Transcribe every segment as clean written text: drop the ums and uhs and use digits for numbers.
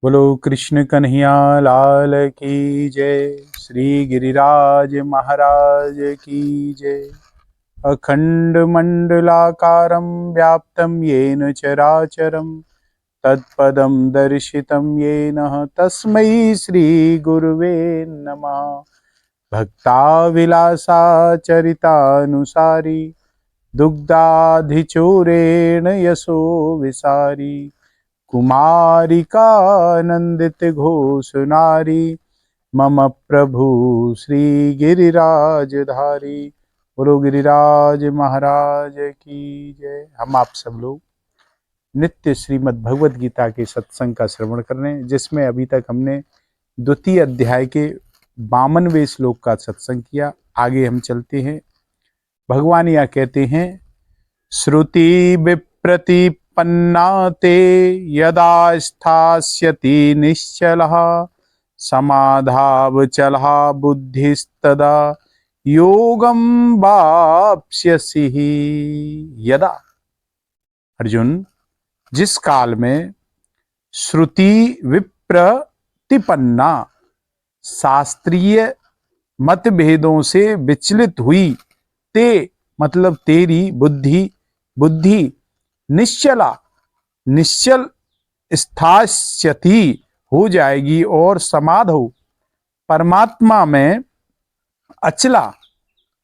बोलो कृष्ण कन्हैया लाल की जय। श्री गिरिराज महाराज की जय। अखंड मंडलाकारं व्याप्तं येन चराचरं तत्पदं दर्शितं येन तस्मै श्री गुरुवे नमः। भक्ताविलासाचरितानुसारी दुग्धाधिचूरेण यशो विसारी कुमारिकानंदित घोष नारी मम प्रभु श्री गिरिराजधारी। बोलो गिरिराज महाराज की जय। हम आप सब लोग नित्य श्रीमद् भगवत गीता के सत्संग का श्रवण कर रहे हैं, जिसमें अभी तक हमने द्वितीय अध्याय के 52वें श्लोक का सत्संग किया। आगे हम चलते हैं। भगवान यह कहते हैं, श्रुति विप्रतिपन्ना ते यदा स्थास्यति निश्चलः समाधावचलः बुद्धिस्तदा योगं वाप्स्यसि। यदा, अर्जुन, जिस काल में श्रुति विप्रतिपन्ना, शास्त्रीय मतभेदों से विचलित हुई, ते मतलब तेरी बुद्धि, बुद्धि निश्चला, निश्चल स्थास्यति हो जाएगी, और समाधो परमात्मा में अचला,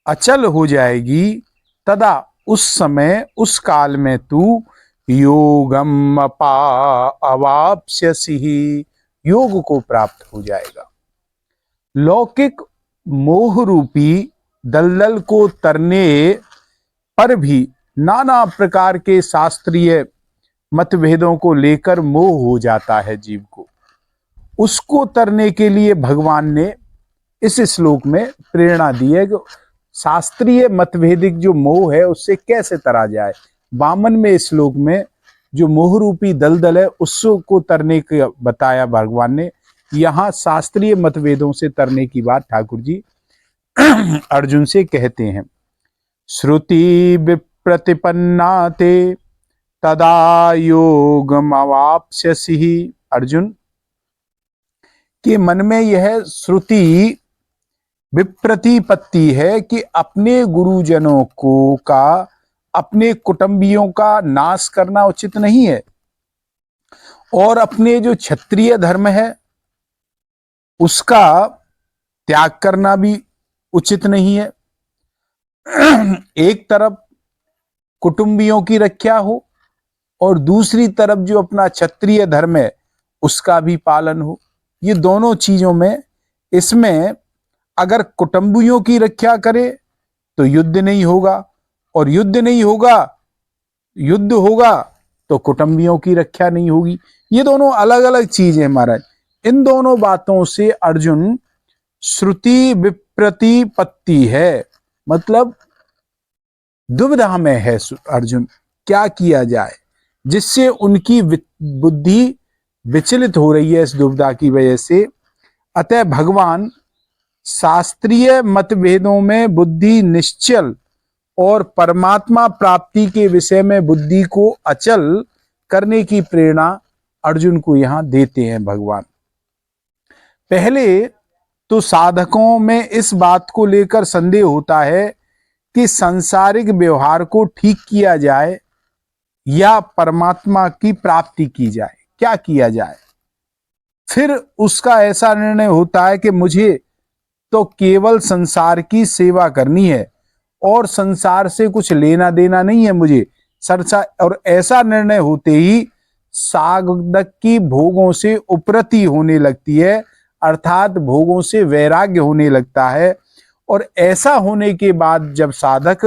अचल हो जाएगी। तदा उस समय, उस काल में तू योगम अवाप्स्यसि, योग को प्राप्त हो जाएगा। लौकिक मोह रूपी दलदल को तरने पर भी नाना प्रकार के शास्त्रीय मतभेदों को लेकर मोह हो जाता है जीव को। उसको तरने के लिए भगवान ने इस श्लोक में प्रेरणा दी है कि शास्त्रीय मतभेदिक जो मोह है उससे कैसे तरा जाए। 52वें श्लोक में जो मोह रूपी दलदल है उसको तरने का बताया भगवान ने। यहाँ शास्त्रीय मतभेदों से तरने की बात ठाकुर जी अर्जुन से कहते हैं। श्रुति विप्रतिपन्ना ते तदा योगमवाप्स्यसि। अर्जुन के मन में यह श्रुति विप्रतिपत्ति है कि अपने गुरुजनों को का, अपने कुटुंबियों का नाश करना उचित नहीं है, और अपने जो क्षत्रिय धर्म है उसका त्याग करना भी उचित नहीं है। एक तरफ कुटुंबियों की रक्षा हो और दूसरी तरफ जो अपना क्षत्रिय धर्म है उसका भी पालन हो। ये दोनों चीजों में, इसमें अगर कुटुंबियों की रक्षा करे तो युद्ध नहीं होगा, और युद्ध नहीं होगा, युद्ध होगा तो कुटुंबियों की रक्षा नहीं होगी। ये दोनों अलग अलग चीज है महाराज। इन दोनों बातों से अर्जुन श्रुति विप्रतिपत्ति है, मतलब दुविधा में है अर्जुन, क्या किया जाए, जिससे उनकी बुद्धि विचलित हो रही है इस दुविधा की वजह से। अतः भगवान शास्त्रीय मतभेदों में बुद्धि निश्चल और परमात्मा प्राप्ति के विषय में बुद्धि को अचल करने की प्रेरणा अर्जुन को यहां देते हैं भगवान। पहले तो साधकों में इस बात को लेकर संदेह होता है कि सांसारिक व्यवहार को ठीक किया जाए या परमात्मा की प्राप्ति की जाए, क्या किया जाए। फिर उसका ऐसा निर्णय होता है कि मुझे तो केवल संसार की सेवा करनी है और संसार से कुछ लेना देना नहीं है मुझे संसार। और ऐसा निर्णय होते ही साधक की भोगों से उपरति होने लगती है, अर्थात भोगों से वैराग्य होने लगता है। और ऐसा होने के बाद जब साधक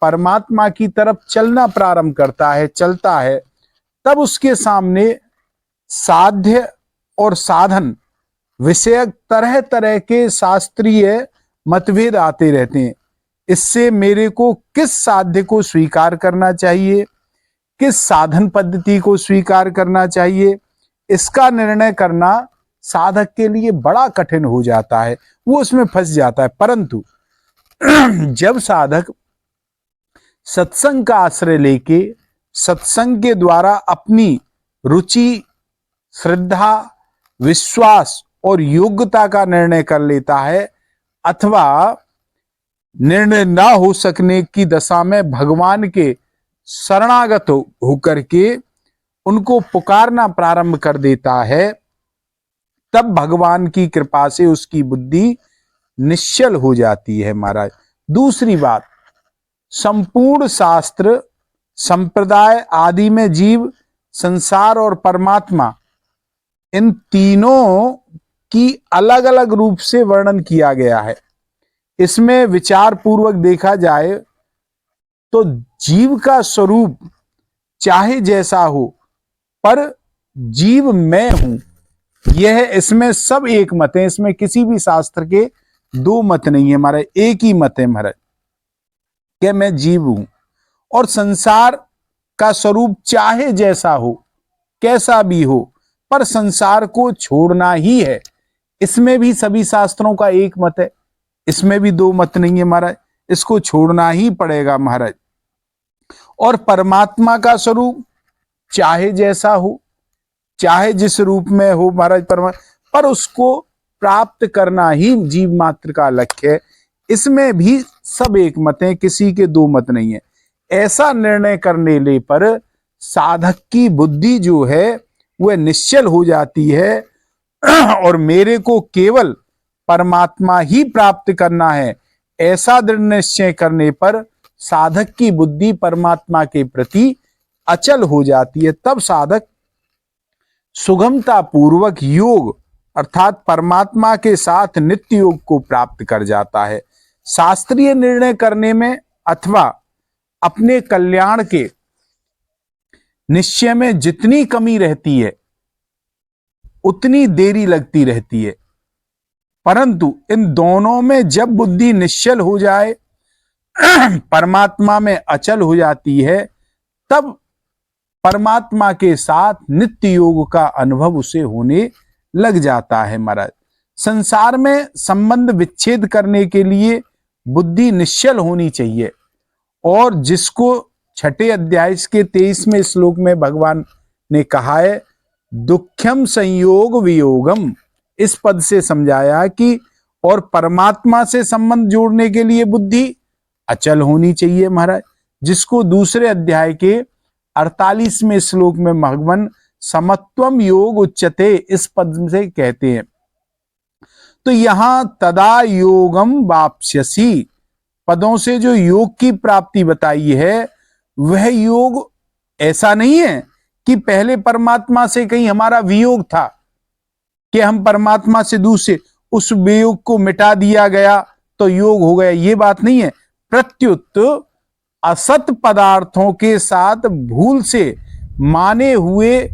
परमात्मा की तरफ चलना प्रारंभ करता है, चलता है, तब उसके सामने साध्य और साधन विषयक तरह तरह के शास्त्रीय मतभेद आते रहते हैं। इससे मेरे को किस साध्य को स्वीकार करना चाहिए, किस साधन पद्धति को स्वीकार करना चाहिए, इसका निर्णय करना साधक के लिए बड़ा कठिन हो जाता है, वो उसमें फंस जाता है। परंतु जब साधक सत्संग का आश्रय लेके सत्संग के द्वारा अपनी रुचि, श्रद्धा विश्वास और योग्यता का निर्णय कर लेता है, अथवा निर्णय ना हो सकने की दशा में भगवान के शरणागत होकर के उनको पुकारना प्रारंभ कर देता है, तब भगवान की कृपा से उसकी बुद्धि निश्चल हो जाती है महाराज। दूसरी बात, संपूर्ण शास्त्र संप्रदाय आदि में जीव, संसार और परमात्मा, इन तीनों की अलग अलग रूप से वर्णन किया गया है। इसमें विचार पूर्वक देखा जाए तो जीव का स्वरूप चाहे जैसा हो, पर जीव मैं हूं, यह इसमें सब एक मत है। इसमें किसी भी शास्त्र के दो मत नहीं है महाराज, एक ही मत है महाराज कि मैं जीव हूं। और संसार का स्वरूप चाहे जैसा हो, कैसा भी हो, पर संसार को छोड़ना ही है। इसमें भी सभी शास्त्रों का एक मत है, इसमें भी दो मत नहीं है महाराज, इसको छोड़ना ही पड़ेगा महाराज। और परमात्मा का स्वरूप चाहे जैसा हो, चाहे जिस रूप में हो महाराज परमात्मा, पर उसको प्राप्त करना ही जीव मात्र का लक्ष्य है। इसमें भी सब एक मत है, किसी के दो मत नहीं है। ऐसा निर्णय करने ले पर साधक की बुद्धि जो है वह निश्चल हो जाती है और मेरे को केवल परमात्मा ही प्राप्त करना है, ऐसा दृढ़ निश्चय करने पर साधक की बुद्धि परमात्मा के प्रति अचल हो जाती है। तब साधक सुगमता पूर्वक योग अर्थात परमात्मा के साथ नित्य योग को प्राप्त कर जाता है। शास्त्रीय निर्णय करने में अथवा अपने कल्याण के निश्चय में जितनी कमी रहती है उतनी देरी लगती रहती है, परंतु इन दोनों में जब बुद्धि निश्चल हो जाए, परमात्मा में अचल हो जाती है, तब परमात्मा के साथ नित्य योग का अनुभव उसे होने लग जाता है महाराज। संसार में संबंध विच्छेद करने के लिए बुद्धि निश्चल होनी चाहिए, और जिसको छठे अध्याय के 23वें श्लोक में भगवान ने कहा है दुख्यम संयोग वियोगम, इस पद से समझाया कि और परमात्मा से संबंध जोड़ने के लिए बुद्धि अचल होनी चाहिए महाराज, जिसको दूसरे अध्याय के 48वें श्लोक में भगवान समत्वम योग उच्चते इस पद से कहते हैं। तो यहां तदा योगम वाप्स्यसि पदों से जो योग की प्राप्ति बताई है, वह योग ऐसा नहीं है कि पहले परमात्मा से कहीं हमारा वियोग था कि हम परमात्मा से दूसरे उस वियोग को मिटा दिया गया तो योग हो गया, ये बात नहीं है। प्रत्युत असत पदार्थों के साथ भूल से माने हुए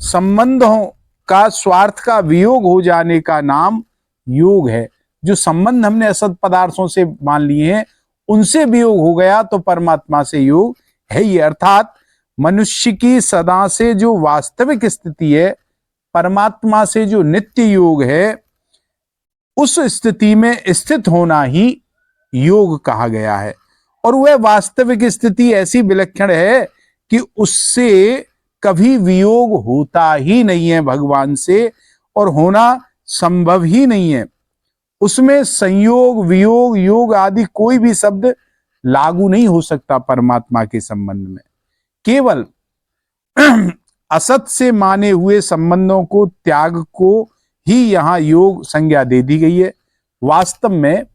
संबंधों का स्वार्थ का वियोग हो जाने का नाम योग है। जो संबंध हमने असत पदार्थों से मान लिए हैं उनसे वियोग हो गया तो परमात्मा से योग है ही। अर्थात मनुष्य की सदा से जो वास्तविक स्थिति है, परमात्मा से जो नित्य योग है, उस स्थिति में स्थित होना ही योग कहा गया है। और वह वास्तविक स्थिति ऐसी विलक्षण है कि उससे कभी वियोग होता ही नहीं है भगवान से, और होना संभव ही नहीं है। उसमें संयोग वियोग योग आदि कोई भी शब्द लागू नहीं हो सकता परमात्मा के संबंध में। केवल असत से माने हुए संबंधों को त्याग को ही यहां योग संज्ञा दे दी गई है। वास्तव में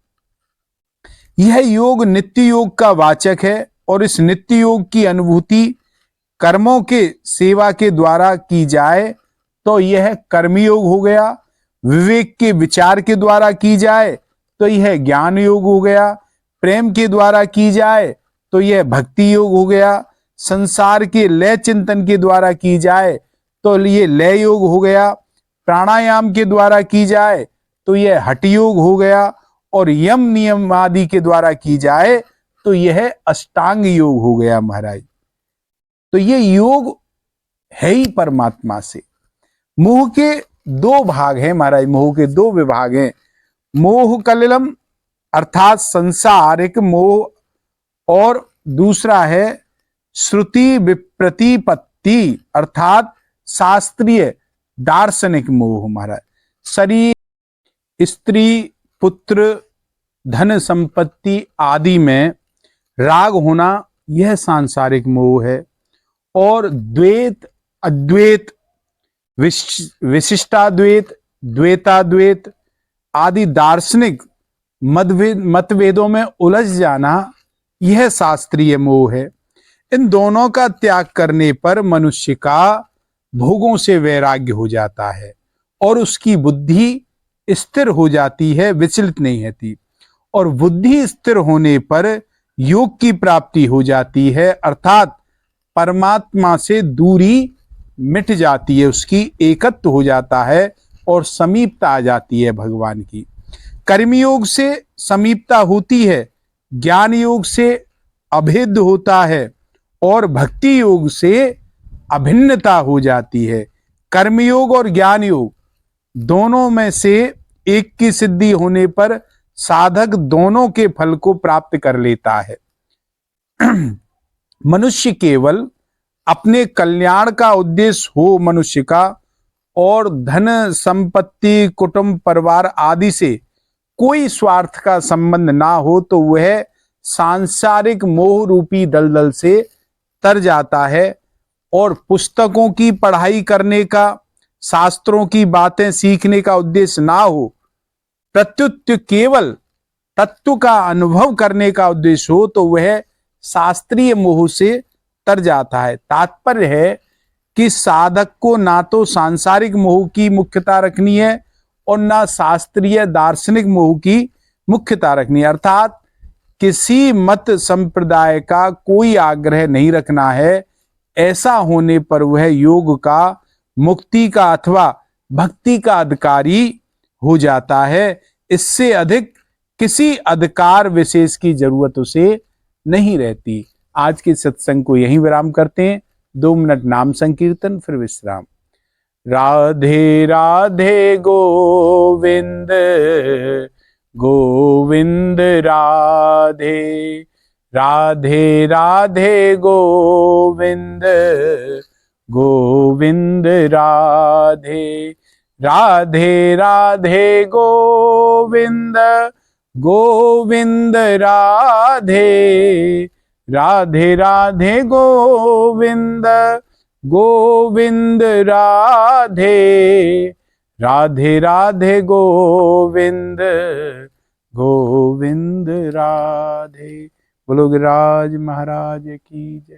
यह योग नित्य योग का वाचक है, और इस नित्य योग की अनुभूति कर्मों के सेवा के द्वारा की जाए तो यह कर्मयोग हो गया, विवेक के विचार के द्वारा की जाए तो यह ज्ञान योग हो गया, प्रेम के द्वारा की जाए तो यह भक्ति योग हो गया, संसार के लय चिंतन के द्वारा की जाए तो ये लय योग हो गया, प्राणायाम के द्वारा की जाए तो यह हठ योग हो गया, और यम नियम आदि के द्वारा की जाए तो यह अष्टांग योग हो गया महाराज। तो ये योग है ही परमात्मा से। मोह के दो भाग हैं महाराज, मोह के दो विभाग हैं। मोह कलिलम अर्थात संसारिक मोह, और दूसरा है श्रुति विप्रतिपत्ति अर्थात शास्त्रीय दार्शनिक मोह महाराज। शरीर, स्त्री, पुत्र, धन संपत्ति आदि में राग होना, यह सांसारिक मोह है। और द्वैत, अद्वैत, विशिष्टाद्वैत, द्वैताद्वैत आदि दार्शनिक मतभेदों में उलझ जाना, यह शास्त्रीय मोह है। इन दोनों का त्याग करने पर मनुष्य का भोगों से वैराग्य हो जाता है और उसकी बुद्धि स्थिर हो जाती है, विचलित नहीं होती। और बुद्धि स्थिर होने पर योग की प्राप्ति हो जाती है, अर्थात परमात्मा से दूरी मिट जाती है, उसकी एकत्व हो जाता है और समीपता आ जाती है भगवान की। कर्मयोग से समीपता होती है, ज्ञान योग से अभेद होता है और भक्ति योग से अभिन्नता हो जाती है। कर्मयोग और ज्ञान योग दोनों में से एक की सिद्धि होने पर साधक दोनों के फल को प्राप्त कर लेता है। मनुष्य केवल अपने कल्याण का उद्देश्य हो मनुष्य का, और धन संपत्ति, कुटुंब, परिवार आदि से कोई स्वार्थ का संबंध ना हो, तो वह सांसारिक मोह रूपी दलदल से तर जाता है। और पुस्तकों की पढ़ाई करने का, शास्त्रों की बातें सीखने का उद्देश्य ना हो, प्रत्युत केवल तत्व का अनुभव करने का उद्देश्य हो, तो वह शास्त्रीय मोह से तर जाता है। तात्पर्य है कि साधक को ना तो सांसारिक मोह की मुख्यता रखनी है और ना शास्त्रीय दार्शनिक मोह की मुख्यता रखनी है। अर्थात किसी मत संप्रदाय का कोई आग्रह नहीं रखना है। ऐसा होने पर वह योग का, मुक्ति का अथवा भक्ति का अधिकारी हो जाता है। इससे अधिक किसी अधिकार विशेष की जरूरत उसे नहीं रहती। आज के सत्संग को यहीं विराम करते हैं। 2 मिनट नाम संकीर्तन, फिर विश्राम। राधे राधे गोविंद गोविंद राधे, राधे राधे गोविंद गोविंद राधे, राधे राधे गोविंद गोविंद राधे, राधे राधे गोविंद गोविंद राधे, राधे राधे गोविंद गोविंद राधे। बोलो गिरिराज महाराज की जय।